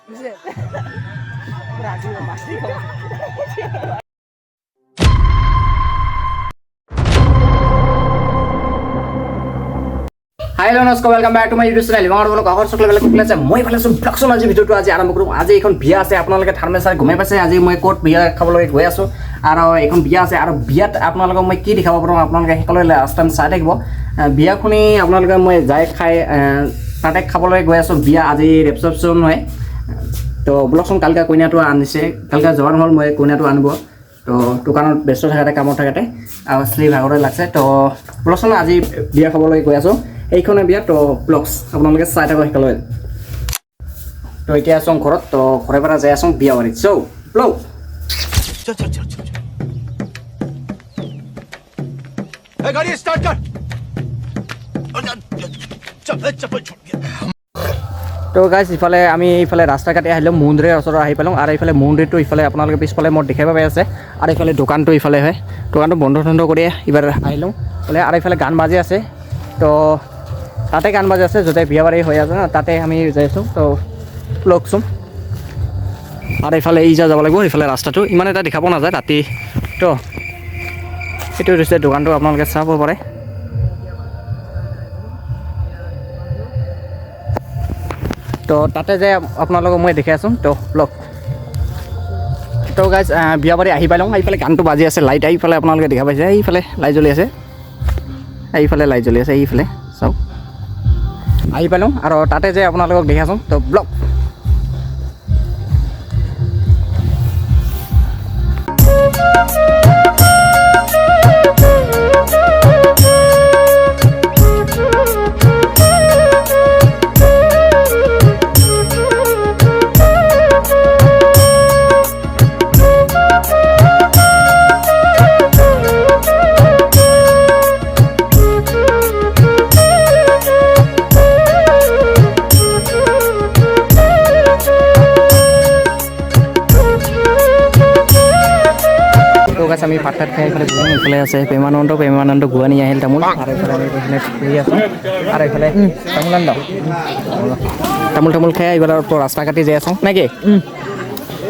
হাই hello' নমস্কাৰ welcome back to my YouTube channel মই আপোনালোক আগৰ সকলো বেলেগ আছে মই ফালে আছোঁ ব্লগচোন আজি ভিডিঅ'টো আজি আৰম্ভ কৰোঁ আজি এখন বিয়া আছে আপোনালোকে থাৰ্মেল চাই গমেই পাইছে আজি মই ক'ত বিয়া খাবলৈ গৈ আছোঁ আৰু এখন বিয়া আছে আৰু বিয়াত আপোনালোকক মই কি দেখাব পাৰোঁ আপোনালোকে সকলোৱে লাষ্ট টাইম চাই থাকিব বিয়াখনি আপোনালোকে মই যাই খাই তাতে খাবলৈ গৈ আছোঁ বিয়া আজি ৰিচেপশ্যন হয় তো ব্লগচোন কালকে কইনাটো আনিছে কালকে যোৱা নহ'ল মই কইনাটো আনিব তো দোকানত ব্যস্ত থাকোঁতে কামত থাকোঁতে আৰু শ্ৰী ভাগৰে লাগছে তো ব্লগচোন আজি বিয়া খাবলৈ গৈ আছোঁ এইখনে বিয়া তো ব্লগছ আপোনালোকে চাই থাকক সেইকালৈ তো এতিয়া আছোঁ ঘৰত তো ঘৰে পৰা যাই আছোঁ বিয়া বাৰীত চ' ব্লগ गाड़ी स्टार्ट कर তো গাইজ ইফালে আমি এইফালে ৰাস্তা কাটি আহিলোঁ মন্দিৰৰ ওচৰত আহি পালোঁ আৰু এইফালে মন্দিৰটো ইফালে আপোনালোকে পিছফালে মোৰ দেখাব পাই আছে আৰু এইফালে দোকানটো ইফালে হয় দোকানটো বন্ধ কৰি এইবাৰ আহিলোঁ বোলে আৰু এইফালে গান বাজি আছে তো তাতে গান বাজি আছে য'তে বিয়া বাৰী হৈ আছে ন তাতে আমি যাই আছোঁ তো ব্লগচোন আৰু এইফালে এই যাব লাগিব এইফালে ৰাস্তাটো ইমান এটা দেখাব নাযায় ৰাতি তো সেইটো হৈছে দোকানটো আপোনালোকে চাব পাৰে তো তাতে যে আপোনালোকক মই দেখাই আছোঁ তো ব্লগ তো গাইজ বিয়া বাৰী আহি পাই লওঁ এইফালে গানটো বাজি আছে লাইট এইফালে আপোনালোকে দেখা পাইছে এইফালে লাইট জ্বলি আছে এইফালে লাইট জ্বলি আছে এইফালে চাওক আহি পালোঁ আৰু তাতে যে আপোনালোকক দেখাইছোঁ তো ব্লগ আমি ভাত খাই এইফালে বহোঁ এইফালে আছে প্ৰেমানন্দ গুৱাহাটী আহিল তামোল আৰু এইফালে আমি এইফালে ঘূৰি আছোঁ আৰু এইফালে তামোল খাই এইবাৰ ৰাস্তা কাটি যাই আছোঁ নে কি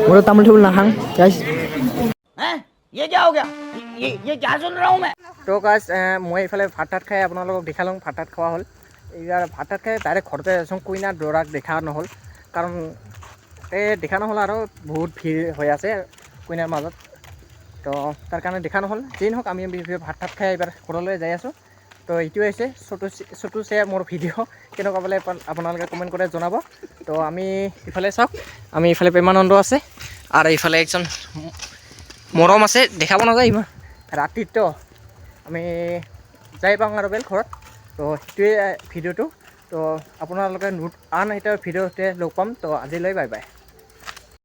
মোৰ তামোল নাখাওঁ তো গাইজ মই এইফালে ভাত খাই আপোনালোকক দেখালোঁ ভাত খোৱা হ'ল এইবাৰ ভাত খাই ডাইৰেক্ট ঘৰতে আছোঁ কইনা দৰাক দেখা নহ'ল কাৰণ এই দেখা নহ'ল আৰু বহুত ভিৰ হৈ আছে কইনাৰ মাজত তো তাৰ কাৰণে দেখা নহ'ল যেই নহওক আমি ভাত খাই এইবাৰ ঘৰলৈ যাই আছোঁ তো এইটোৱে হৈছে ছোটো চে মোৰ ভিডিঅ' কেনেকুৱা পালে আপোনালোকে কমেণ্ট কৰি জনাব তো আমি ইফালে চাওক আমি ইফালে প্ৰেমানন্দ আছে আৰু ইফালে একজন মৰম আছে দেখাব নাযায় ইমান ৰাতিতো আমি যাই পাওঁ আৰু বেল ঘৰত তো সেইটোৱে ভিডিঅ'টো তো আপোনালোকে আন এটা ভিডিঅ'তে লগ পাম তো আজিলৈ বাই বাই